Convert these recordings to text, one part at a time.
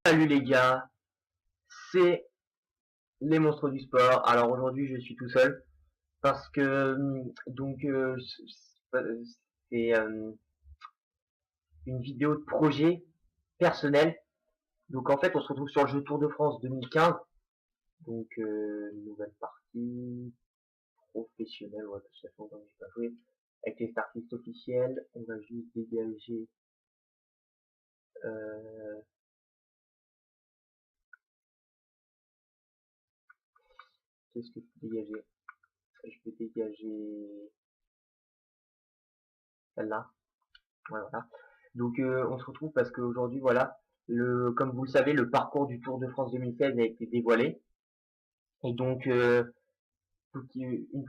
Salut les gars, c'est les monstres du sport. Alors aujourd'hui je suis tout seul parce que c'est une vidéo de projet personnel. Donc en fait on se retrouve sur le jeu Tour de France 2015. Donc nouvelle partie professionnelle, ouais, parce que ça fait longtemps que j'ai pas joué. Avec les startistes officiels, on va juste dégager euh, qu'est-ce que je peux dégager? Je peux dégager celle-là. Ouais, voilà. Donc on se retrouve parce qu'aujourd'hui, voilà, comme vous le savez, le parcours du Tour de France 2016 a été dévoilé. Et donc, une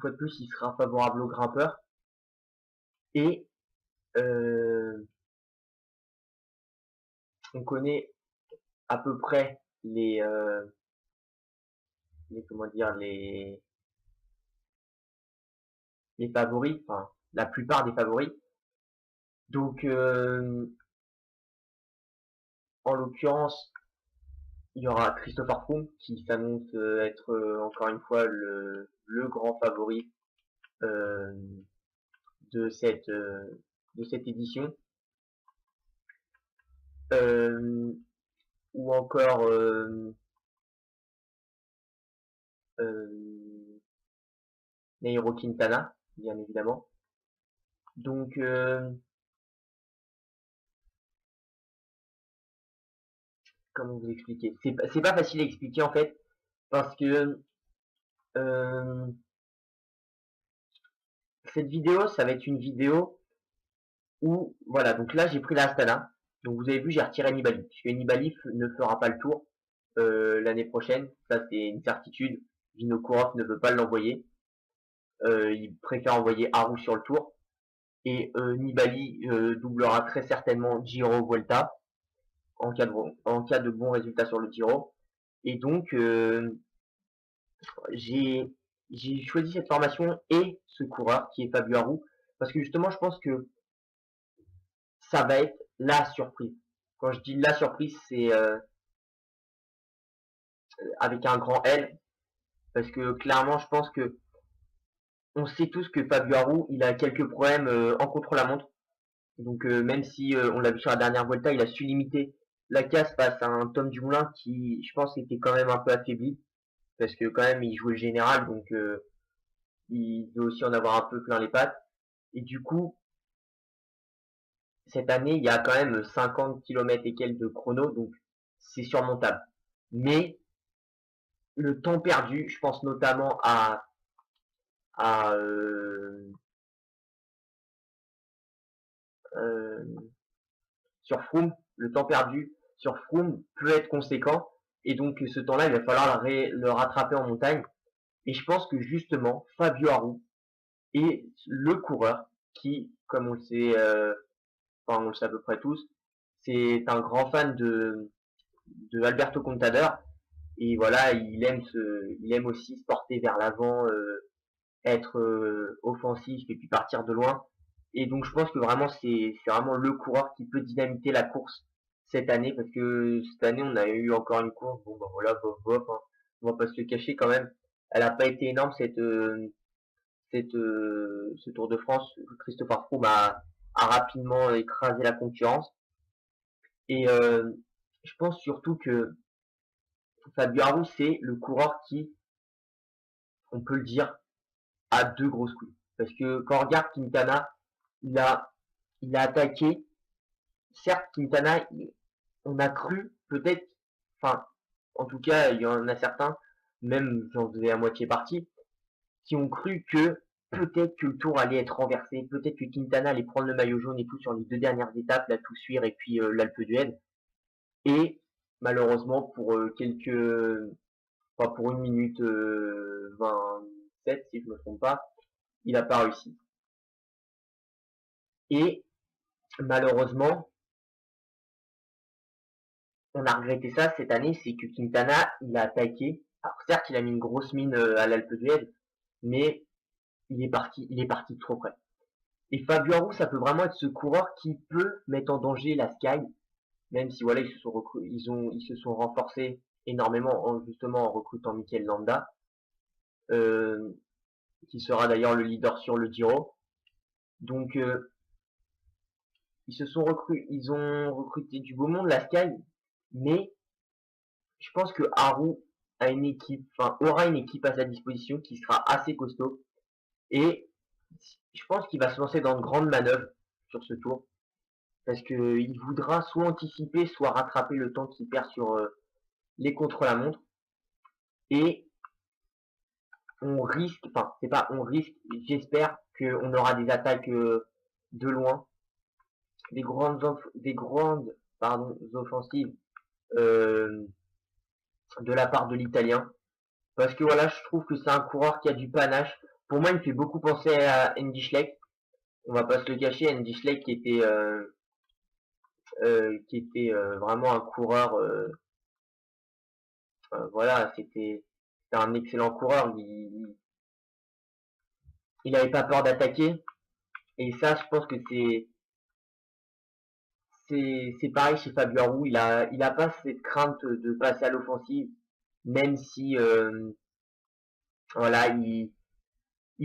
fois de plus, il sera favorable aux grimpeurs. Et euh, on connaît à peu près comment dire, les favoris, enfin la plupart des favoris. Donc, en l'occurrence, il y aura Christopher Froome qui s'annonce être encore une fois le grand favori euh, de cette édition. Euh, ou encore euh, Nairo Quintana, bien évidemment. Donc, comment vous expliquer? C'est pas facile à expliquer en fait, parce que euh, cette vidéo, ça va être une vidéo où, voilà, donc là j'ai pris la Astana. Donc vous avez vu, j'ai retiré Nibali, puisque Nibali ne fera pas le tour l'année prochaine. Ça c'est une certitude. Vinokourov ne veut pas l'envoyer. Il préfère envoyer Haru sur le tour. Et Nibali doublera très certainement Giro Vuelta en cas de bons résultats sur le Giro. Et donc j'ai j'ai choisi cette formation et ce coureur qui est Fabio Aru parce que justement je pense que ça va être la surprise. Quand je dis la surprise, c'est avec un grand L parce que clairement je pense que on sait tous que Fabio Aru il a quelques problèmes en contre-la-montre. Donc même si on l'a vu sur la dernière Volta, il a su limiter la casse face à un Tom Dumoulin qui, je pense, était quand même un peu affaibli parce que quand même il jouait le général, donc il veut aussi en avoir un peu plein les pattes. Et du coup, cette année, il y a quand même 50 km et quelques de chrono, donc c'est surmontable. Mais le temps perdu, je pense notamment à euh, sur Froome, le temps perdu sur Froome peut être conséquent. Et donc ce temps-là, il va falloir le rattraper en montagne. Et je pense que justement, Fabio Aru est le coureur qui, comme on le sait, enfin on le sait à peu près tous, c'est un grand fan de Alberto Contador. Et voilà, il aime aussi se porter vers l'avant, être offensif et puis partir de loin. Et donc je pense que vraiment c'est vraiment le coureur qui peut dynamiter la course cette année parce que cette année on a eu encore une course, bon bah voilà, bof bof, hein. On va pas se le cacher quand même. Elle a pas été énorme ce Tour de France. Christopher Froome a rapidement écrasé la concurrence. Et je pense surtout que Fabio Aru c'est le coureur qui, on peut le dire, a deux grosses couilles. Parce que quand on regarde Quintana, il a, il a attaqué. Certes, Quintana, on a cru peut-être, enfin, en tout cas, il y en a certains, même j'en faisais à moitié partie, qui ont cru que peut-être que le tour allait être renversé, peut-être que Quintana allait prendre le maillot jaune et tout sur les deux dernières étapes, la Toussuire et puis l'Alpe d'Huez. Et malheureusement, pour enfin pour une minute 27, si je ne me trompe pas, il n'a pas réussi. Et malheureusement, on a regretté ça cette année, c'est que Quintana, il a attaqué. Alors certes, il a mis une grosse mine à l'Alpe d'Huez, mais il est parti de trop près. Et Fabio Aru, ça peut vraiment être ce coureur qui peut mettre en danger la Sky même si voilà, ils se sont renforcés énormément justement en recrutant Mikel Landa, euh, qui sera d'ailleurs le leader sur le Giro. Donc ils ont recruté du beau monde, la Sky, mais je pense que Haru a une équipe, enfin aura une équipe à sa disposition qui sera assez costaud. Et je pense qu'il va se lancer dans de grandes manœuvres sur ce tour. Parce qu'il voudra soit anticiper, soit rattraper le temps qu'il perd sur les contre-la-montre. Et on risque, enfin c'est pas on risque, j'espère qu'on aura des attaques de loin, des grandes offensives euh, de la part de l'Italien. Parce que voilà, je trouve que c'est un coureur qui a du panache. Pour moi, il me fait beaucoup penser à Andy Schleck. On va pas se le cacher, Andy Schleck qui était vraiment un coureur. Voilà, c'était un excellent coureur. Il avait pas peur d'attaquer. Et ça, je pense que c'est pareil chez Fabio Aru. Il a pas cette crainte de passer à l'offensive, même si voilà, il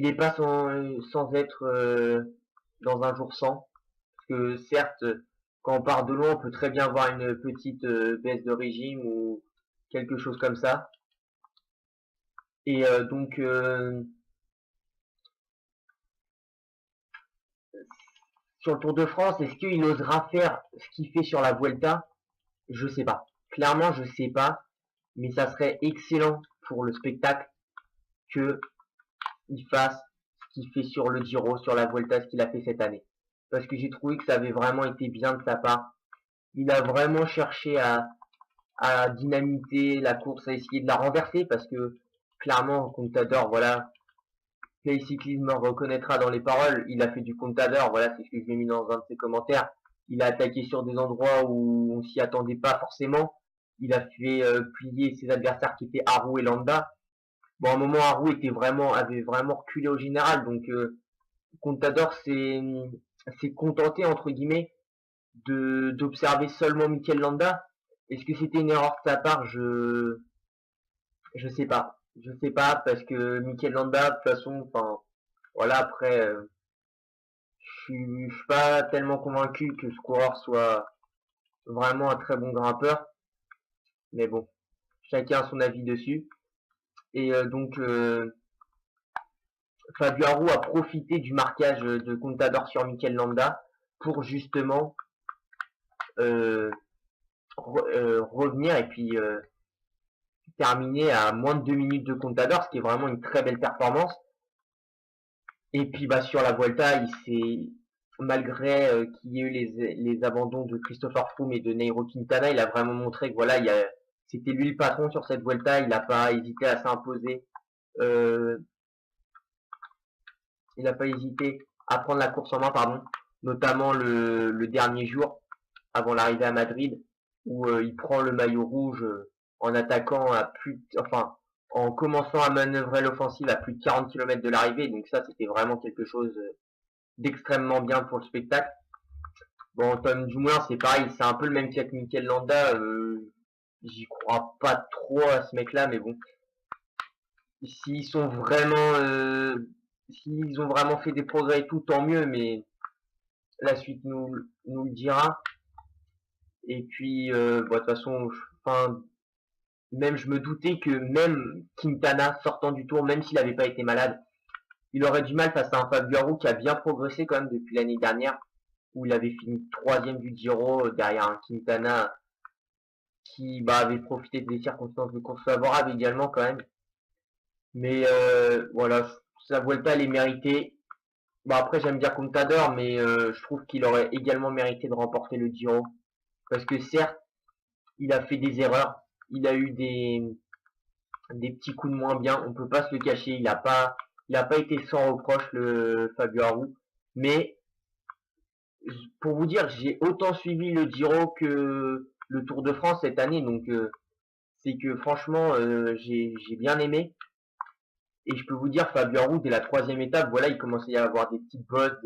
est pas sans être dans un jour sans. Parce que certes, quand on part de loin, on peut très bien avoir une petite baisse de régime ou quelque chose comme ça. Et donc sur le Tour de France, est-ce qu'il osera faire ce qu'il fait sur la Vuelta? Je sais pas. Clairement, je sais pas. Mais ça serait excellent pour le spectacle que il fasse ce qu'il fait sur le Giro, sur la Vuelta, ce qu'il a fait cette année. Parce que j'ai trouvé que ça avait vraiment été bien de sa part. Il a vraiment cherché à dynamiter la course, à essayer de la renverser parce que clairement, Contador, voilà, Play Cyclisme reconnaîtra dans les paroles, il a fait du Contador, voilà, c'est ce que je l'ai mis dans un de ses commentaires. Il a attaqué sur des endroits où on s'y attendait pas forcément. Il a fait plier ses adversaires qui étaient Haru et Landa. Bon, à un moment, Haru avait vraiment reculé au général, donc Contador s'est contenté entre guillemets de d'observer seulement Mikel Landa. Est-ce que c'était une erreur de sa part? Je sais pas. Je sais pas parce que Mikel Landa, de toute façon, enfin voilà, après, je suis pas tellement convaincu que ce coureur soit vraiment un très bon grimpeur, mais bon, chacun a son avis dessus. Et donc Fabio Aru a profité du marquage de Contador sur Mikel Landa pour justement euh, revenir et puis terminer à moins de 2 minutes de Contador, ce qui est vraiment une très belle performance. Et puis bah sur la Vuelta, il s'est malgré qu'il y ait eu les abandons de Christopher Froome et de Nairo Quintana, il a vraiment montré que voilà, c'était lui le patron sur cette Vuelta, il n'a pas hésité à s'imposer, euh, il n'a pas hésité à prendre la course en main, pardon, notamment le dernier jour avant l'arrivée à Madrid, où il prend le maillot rouge en attaquant enfin, en commençant à manœuvrer l'offensive à plus de 40 km de l'arrivée, donc ça c'était vraiment quelque chose d'extrêmement bien pour le spectacle. Bon, Tom Dumoulin, c'est pareil, c'est un peu le même cas que Mikel Landa. J'y crois pas trop à ce mec-là, mais bon, s'ils sont vraiment, s'ils ont vraiment fait des progrès et tout, tant mieux. Mais la suite nous le dira. Et puis, bon, de toute façon, enfin, même je me doutais que même Quintana sortant du Tour, même s'il n'avait pas été malade, il aurait du mal face à un Fabio Aru qui a bien progressé quand même depuis l'année dernière, où il avait fini troisième du Giro derrière un Quintana qui bah, avait profité des circonstances de course favorables également quand même. Mais voilà, sa Vuelta elle est méritée. Bah après j'aime bien Contador, mais je trouve qu'il aurait également mérité de remporter le Giro. Parce que certes, il a fait des erreurs, il a eu des petits coups de moins bien, on peut pas se le cacher, il a pas été sans reproche le Fabio Aru. Mais pour vous dire, j'ai autant suivi le Giro que le Tour de France cette année, donc c'est que franchement j'ai bien aimé. Et je peux vous dire, Fabio Aru, dès la troisième étape, voilà, il commençait à y avoir des petites bosses,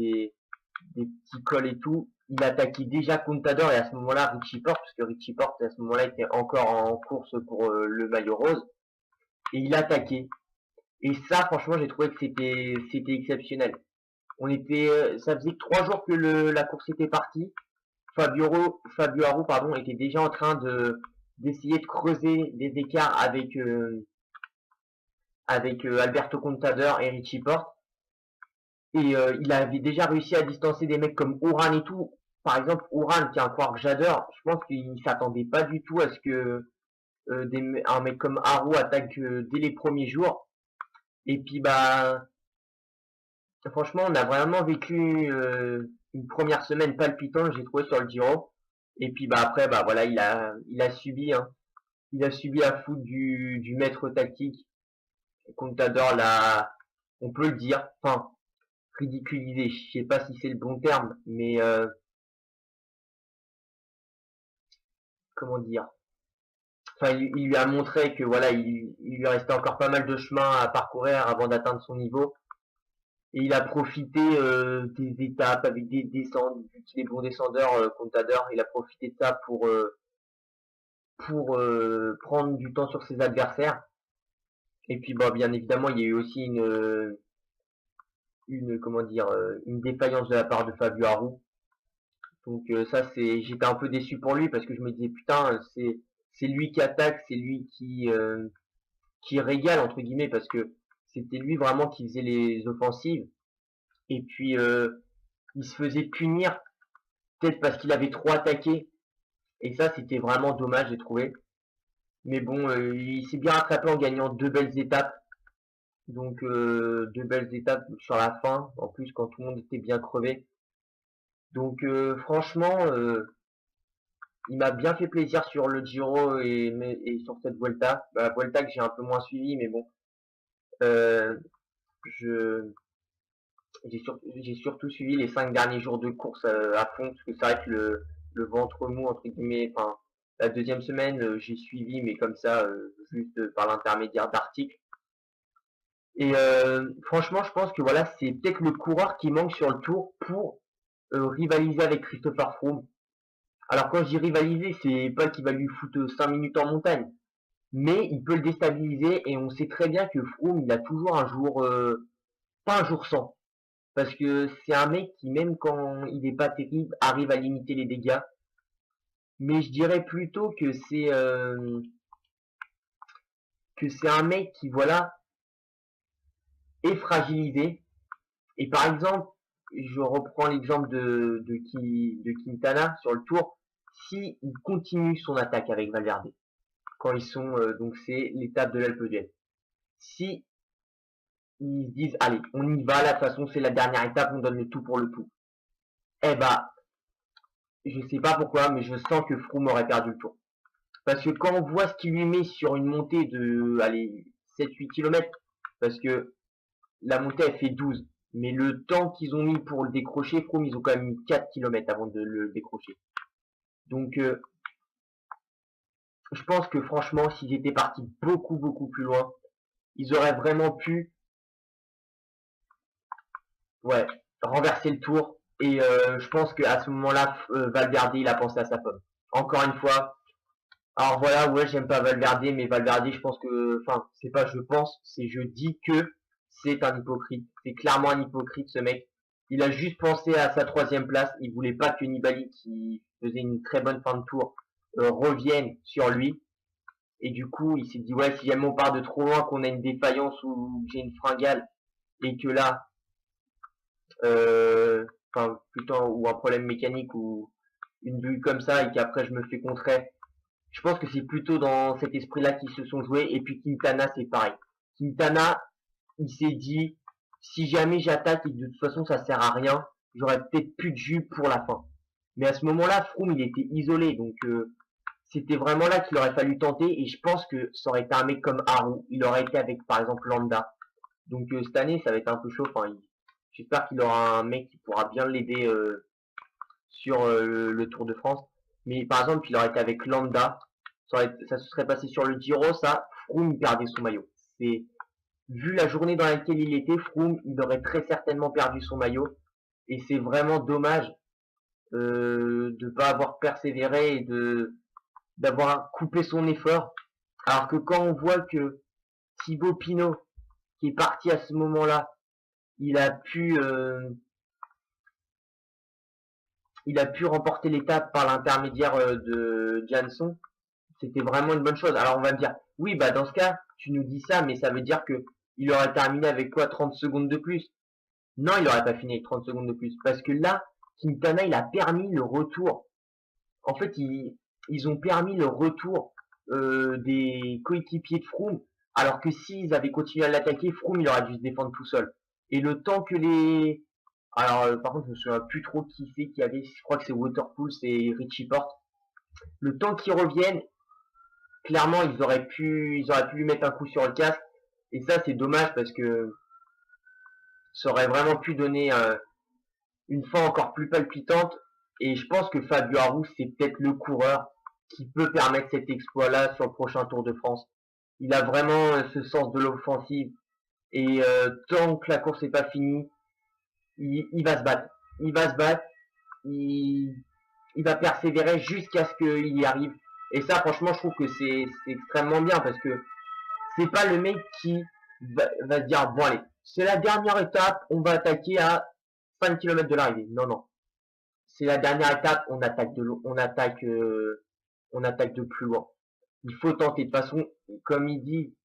des petits cols et tout, il attaquait déjà Contador et à ce moment-là Richie Porte, parce que Richie Porte à ce moment-là était encore en course pour le maillot rose, et il attaquait. Et ça, franchement, j'ai trouvé que c'était exceptionnel. Ça faisait que 3 jours que la course était partie. Fabio Aru, pardon, était déjà en train d'essayer de creuser des écarts avec Alberto Contador et Richie Porte. Et il avait déjà réussi à distancer des mecs comme Uran et tout. Par exemple, Uran, qui est un coureur que j'adore, je pense qu'il s'attendait pas du tout à ce que un mec comme Aru attaque dès les premiers jours. Et puis bah franchement, on a vraiment vécu une première semaine palpitante, j'ai trouvé sur le Giro. Et puis bah après bah voilà, il a subi hein. Il a subi la foudre du maître tactique. Contador l'a, on peut le dire, enfin ridiculisé. Je sais pas si c'est le bon terme, mais comment dire. Enfin, il lui a montré que voilà, il lui restait encore pas mal de chemin à parcourir avant d'atteindre son niveau. Et il a profité des étapes avec des descentes, vu qu'il est bon descendeur, Contador, il a profité de ça pour prendre du temps sur ses adversaires. Et puis bah bien évidemment il y a eu aussi une comment dire une défaillance de la part de Fabio Aru. Donc ça c'est j'étais un peu déçu pour lui parce que je me disais putain c'est lui qui attaque, c'est lui qui régale entre guillemets parce que c'était lui vraiment qui faisait les offensives. Et puis il se faisait punir peut-être parce qu'il avait trop attaqué. Et ça, c'était vraiment dommage, j'ai trouvé. Mais bon, il s'est bien rattrapé en gagnant 2 belles étapes. Donc, 2 belles étapes sur la fin. En plus, quand tout le monde était bien crevé. Donc, franchement, il m'a bien fait plaisir sur le Giro et sur cette Vuelta. Bah, la Vuelta que j'ai un peu moins suivi, mais bon. Euh, je, j'ai surtout suivi les 5 derniers jours de course à fond. Parce que c'est vrai que le ventre mou, entre guillemets, enfin, la deuxième semaine, j'ai suivi, mais comme ça, juste par l'intermédiaire d'articles. Et franchement, je pense que voilà, c'est peut-être le coureur qui manque sur le tour pour rivaliser avec Christopher Froome. Alors quand je dis rivaliser, c'est pas qu'il va lui foutre 5 minutes en montagne, mais il peut le déstabiliser et on sait très bien que Froome, il a toujours un jour, pas un jour sans, parce que c'est un mec qui même quand il est pas terrible, arrive à limiter les dégâts. Mais je dirais plutôt que c'est un mec qui voilà est fragilisé. Et par exemple, je reprends l'exemple de Quintana sur le tour. Si il continue son attaque avec Valverde, quand ils sont donc c'est l'étape de l'Alpe d'Huez. Si ils se disent allez, on y va, là, de toute façon c'est la dernière étape, on donne le tout pour le tout. Eh bah, je sais pas pourquoi, mais je sens que Froome aurait perdu le tour. Parce que quand on voit ce qu'il lui met sur une montée de allez 7-8 km, parce que la montée elle fait 12, mais le temps qu'ils ont mis pour le décrocher, Froome ils ont quand même mis 4 km avant de le décrocher. Donc je pense que franchement s'ils étaient partis beaucoup beaucoup plus loin, ils auraient vraiment pu ouais, renverser le tour. Et je pense qu'à ce moment-là, Valverde il a pensé à sa pomme. Encore une fois, alors voilà, ouais, j'aime pas Valverde, mais Valverde, je pense que, enfin, c'est pas je pense, c'est je dis que c'est un hypocrite. C'est clairement un hypocrite, ce mec. Il a juste pensé à sa 3e place. Il voulait pas que Nibali, qui faisait une très bonne fin de tour, revienne sur lui. Et du coup, il s'est dit, ouais, si jamais on part de trop loin, qu'on a une défaillance ou j'ai une fringale, et que là, enfin, plutôt, ou un problème mécanique ou une bulle comme ça, et qu'après je me fais contrer, je pense que c'est plutôt dans cet esprit-là qu'ils se sont joués. Et puis Quintana, c'est pareil. Quintana, il s'est dit, si jamais j'attaque et que de toute façon ça sert à rien, j'aurais peut-être plus de jus pour la fin. Mais à ce moment-là, Froome, il était isolé. Donc c'était vraiment là qu'il aurait fallu tenter. Et je pense que ça aurait été un mec comme Aru. Il aurait été avec, par exemple, Landa. Donc cette année, ça va être un peu chaud. Enfin, j'espère qu'il aura un mec qui pourra bien l'aider sur le Tour de France. Mais par exemple, il aurait été avec Landa, ça se serait passé sur le Giro, ça, Froome il perdait son maillot. C'est vu la journée dans laquelle il était, Froome il aurait très certainement perdu son maillot. Et c'est vraiment dommage de pas avoir persévéré et d'avoir coupé son effort. Alors que quand on voit que Thibaut Pinot, qui est parti à ce moment-là, il a pu euh, il a pu remporter l'étape par l'intermédiaire de Janson, c'était vraiment une bonne chose. Alors on va me dire, oui, bah dans ce cas, tu nous dis ça, mais ça veut dire que il aurait terminé avec quoi, 30 secondes de plus? Non, il aurait pas fini avec 30 secondes de plus. Parce que là, Quintana, il a permis le retour. En fait, ils ont permis le retour des coéquipiers de Froome, alors que s'ils avaient continué à l'attaquer, Froome, il aurait dû se défendre tout seul. Et le temps que les... Alors, par contre, je me souviens plus trop qui c'est qui avait... Je crois que c'est Waterpool, c'est Richie Porte. Le temps qu'ils reviennent, clairement, ils auraient pu lui mettre un coup sur le casque. Et ça, c'est dommage parce que ça aurait vraiment pu donner une fin encore plus palpitante. Et je pense que Fabio Aru, c'est peut-être le coureur qui peut permettre cet exploit-là sur le prochain Tour de France. Il a vraiment ce sens de l'offensive. Et tant que la course n'est pas finie, il va se battre. Il va se battre. Il, il va persévérer jusqu'à ce qu'il y arrive. Et ça, franchement, je trouve que c'est extrêmement bien parce que c'est pas le mec qui va se dire, bon allez, c'est la dernière étape, on va attaquer à 5 km de l'arrivée. Non, non. C'est la dernière étape, on attaque de plus loin. Il faut tenter. De toute façon, comme il dit,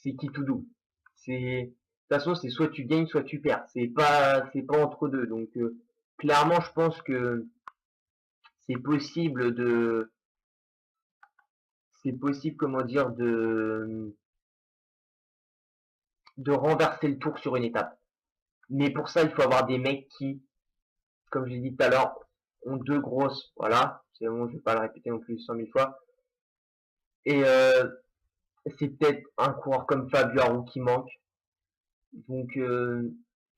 c'est qui tout doux. De toute façon, c'est soit tu gagnes, soit tu perds. C'est pas entre deux. Donc, clairement, je pense que c'est possible c'est possible, comment dire, de renverser le tour sur une étape. Mais pour ça, il faut avoir des mecs qui, comme j'ai dit tout à l'heure, ont deux grosses, voilà. C'est bon, je vais pas le répéter non plus 100 000 fois. Et c'est peut-être un coureur comme Fabio Aru qui manque. Donc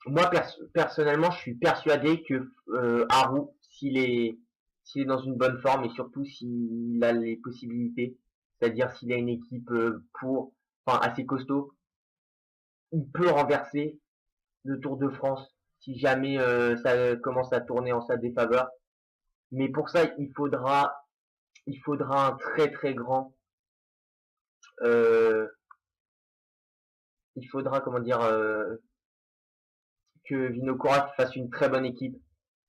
moi personnellement, je suis persuadé que Aru, s'il est dans une bonne forme et surtout s'il a les possibilités, c'est-à-dire s'il a une équipe enfin assez costaud, il peut renverser le Tour de France si jamais ça commence à tourner en sa défaveur. Mais pour ça, il faudra un très très grand, euh, il faudra comment dire que Vinokoura fasse une très bonne équipe.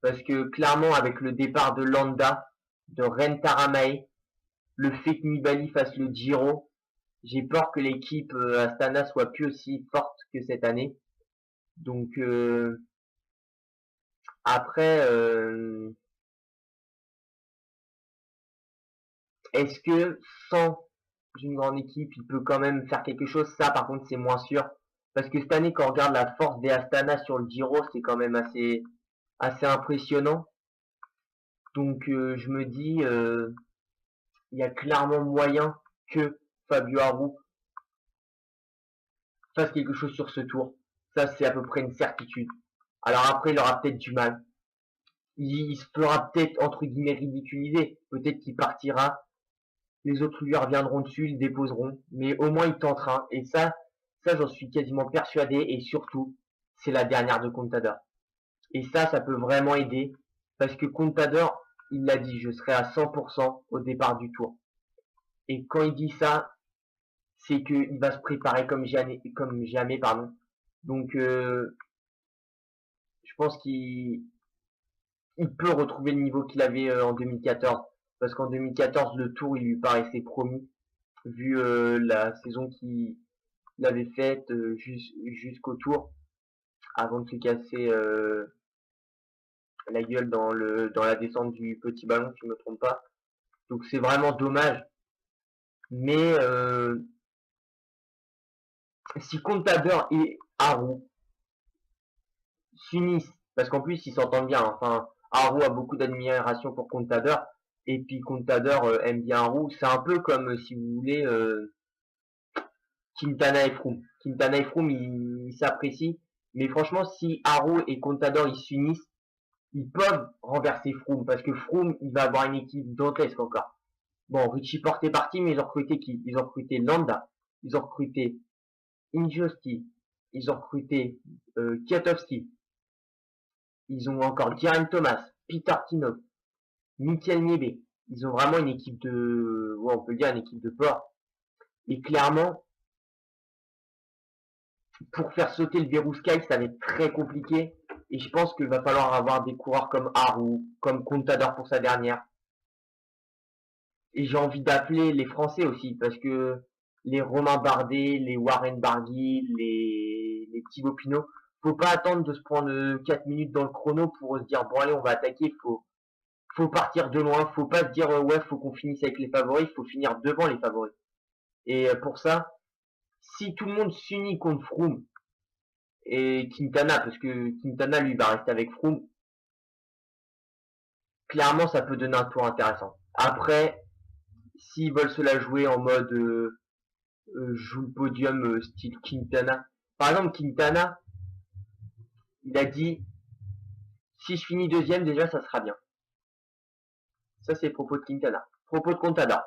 Parce que clairement, avec le départ de Landa, de Rentaramae, le fait que Nibali fasse le Giro, j'ai peur que l'équipe Astana soit plus aussi forte que cette année. Donc après, est-ce que sans une grande équipe, il peut quand même faire quelque chose? Ça, par contre, c'est moins sûr. Parce que cette année, quand on regarde la force des Astana sur le Giro, c'est quand même assez impressionnant. Donc je me dis, il y a clairement moyen que Fabio Aru fasse quelque chose sur ce tour. Ça, c'est à peu près une certitude. Alors après, il aura peut-être du mal. Il se fera peut-être, entre guillemets, ridiculiser. Peut-être qu'il partira, les autres lui reviendront dessus, ils déposeront. Mais au moins, il tentera. Et ça j'en suis quasiment persuadé. Et surtout, c'est la dernière de Contador. Et ça peut vraiment aider. Parce que Contador, il l'a dit, je serai à 100% au départ du tour. Et quand il dit ça, c'est qu'il va se préparer comme jamais, pardon. Donc, je pense qu'il peut retrouver le niveau qu'il avait en 2014. Parce qu'en 2014, le tour, il lui paraissait promis, vu la saison qu'il avait faite jusqu'au tour, avant de se casser la gueule dans la descente du petit ballon, si je ne me trompe pas. Donc c'est vraiment dommage. Mais si Contador et Aru s'unissent, parce qu'en plus ils s'entendent bien, enfin Haru a beaucoup d'admiration pour Contador, et puis Contador aime bien Haru, c'est un peu comme si vous voulez Quintana et Froome. Quintana et Froome ils s'apprécient, mais franchement si Haru et Contador ils s'unissent, ils peuvent renverser Froome, parce que Froome il va avoir une équipe dantesque encore. Bon, Richie Porte est parti, mais ils ont recruté qui? Ils ont recruté Landa, ils ont recruté Injosti, ils ont recruté Kwiatkowski, Ils ont encore Geraint Thomas, Peter Kinnock, Mikel Niébé. Ils ont vraiment une équipe de, ouais, on peut dire une équipe de porc. Et clairement, pour faire sauter le verrou Sky, ça va être très compliqué. Et je pense qu'il va falloir avoir des coureurs comme Haru, comme Contador pour sa dernière. Et j'ai envie d'appeler les Français aussi, parce que les Romain Bardet, les Warren Barguil, les Thibaut Pinot, faut pas attendre de se prendre 4 minutes dans le chrono pour se dire bon allez on va attaquer, faut partir de loin, faut pas se dire ouais faut qu'on finisse avec les favoris, faut finir devant les favoris. Et pour ça, si tout le monde s'unit contre Froome et Quintana, parce que Quintana lui va rester avec Froome, clairement ça peut donner un tour intéressant. Après, s'ils veulent se la jouer en mode joue le podium style Quintana. Par exemple, Quintana, il a dit si je finis deuxième, déjà ça sera bien. Ça, c'est propos de Quintana. Propos de Contador.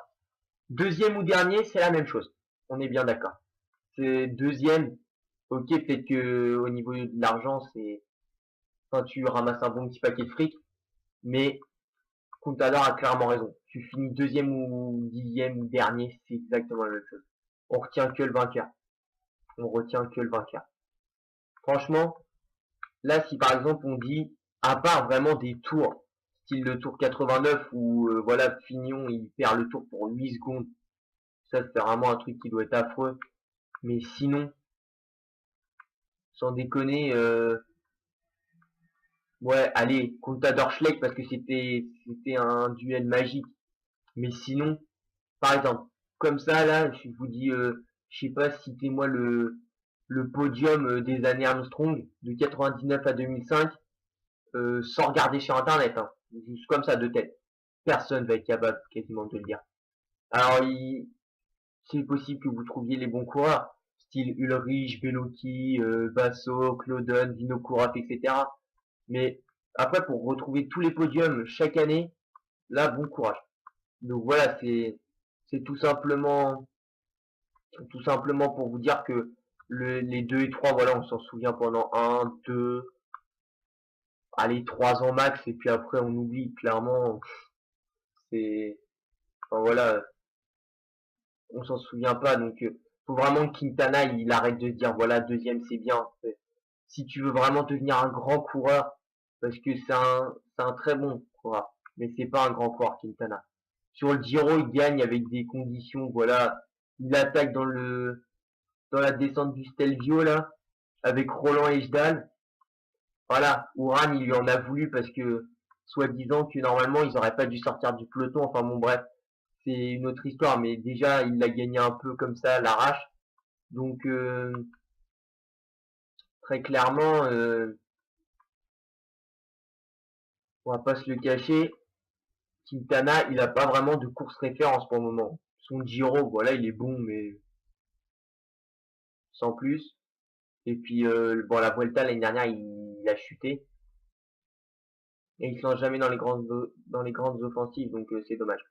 Deuxième ou dernier, c'est la même chose. On est bien d'accord. C'est deuxième. Ok, peut-être que au niveau de l'argent, c'est, enfin, tu ramasses un bon petit paquet de fric, mais Contador a clairement raison. Tu finis deuxième ou dixième ou dernier, c'est exactement la même chose. On retient que le vainqueur. On retient que le vainqueur. Franchement, là, si par exemple on dit, à part vraiment des tours, style le tour 89 où voilà Fignon il perd le tour pour 8 secondes, ça c'est vraiment un truc qui doit être affreux. Mais sinon, sans déconner, ouais, allez, Contador Schleck parce que c'était un duel magique. Mais sinon, par exemple, comme ça là, je vous dis, je sais pas, citez-moi le podium des années Armstrong de 99 à 2005 sans regarder sur internet, hein, juste comme ça de tête. Personne va être capable quasiment de le dire. Alors, c'est possible que vous trouviez les bons coureurs, style Ulrich, Bellocchi, Basso, Claudon, Vinokourov, etc. Mais après, pour retrouver tous les podiums chaque année, là, bon courage. Donc voilà, c'est tout simplement pour vous dire que les 2 et 3, voilà, on s'en souvient pendant un, 2, allez, 3 ans max, et puis après on oublie clairement. C'est, enfin voilà, on s'en souvient pas. Donc, faut vraiment que Quintana il arrête de se dire voilà deuxième c'est bien. Si tu veux vraiment devenir un grand coureur, parce que c'est un très bon coureur, mais c'est pas un grand coureur Quintana. Sur le Giro, il gagne avec des conditions, voilà, il attaque dans la descente du Stelvio là, avec Roland et Jdal. Voilà, Ouran il lui en a voulu parce que soi-disant que normalement ils auraient pas dû sortir du peloton. Enfin bon bref, c'est une autre histoire, mais déjà il l'a gagné un peu comme ça à l'arrache. Donc très clairement, on va pas se le cacher, Quintana il a pas vraiment de course référence pour le moment. Son Giro, voilà, il est bon, mais sans plus. Et puis bon la Vuelta l'année dernière il a chuté et il se lance jamais dans les grandes offensives, donc c'est dommage.